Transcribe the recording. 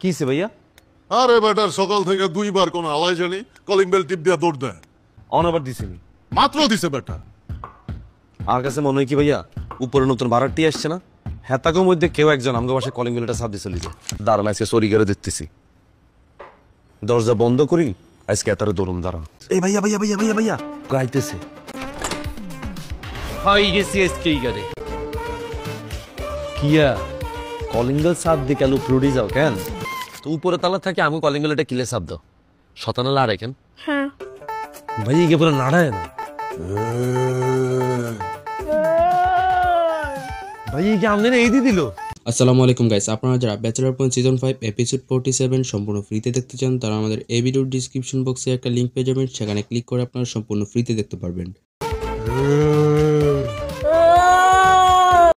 কিছে ভাইয়া? আরে বেটার সকাল থেকে দুইবার কোন আলাই জানি কলিং বেল টিপ দিয়া দৌড় দেয়। অনাবার দিছিনি মাত্র দিছে বেটা। আমার কাছে মনে হয় কি ভাইয়া, উপরে নতুন ভাড়াটি আসছে না, হেতাকের মধ্যে কেউ একজন আমাকে বাসায় কলিং বেলটা সাপ দিয়ে চলে যায়। দাঁড়ান, আজকে সরি করে দিতেছি। দরজা বন্ধ করি, আজকে এতারে দরুন দাঁড়ান। এই ভাইয়া ভাইয়া ভাইয়া ভাইয়া ভাইয়া গাইতেছে। হাই গেছি আজকে গাড়ি কিয়া কলিং বেল সাপ দিয়ে কেন ফ্লুডি যাও কেন? তো উপরে তালা থাকে, আমি কলিং বেল এটা কিলে সাপ দাও শতানা লাড়াই কেন? হ্যাঁ ভাই এগে পুরো নাড়ায় না ভাই, এই আমনে এই দিয়ে দিল। আসসালামু আলাইকুম গাইস, আপনারা যারা ব্যাচেলর পয়েন্ট সিজন 5 এপিসোড 47 সম্পূর্ণ ফ্রিতে দেখতে চান তারা আমাদের এই ভিডিওর ডিসক্রিপশন বক্সে একটা লিংক পেয়ে যাবেন, সেখানে ক্লিক করে আপনারা সম্পূর্ণ ফ্রিতে দেখতে পারবেন।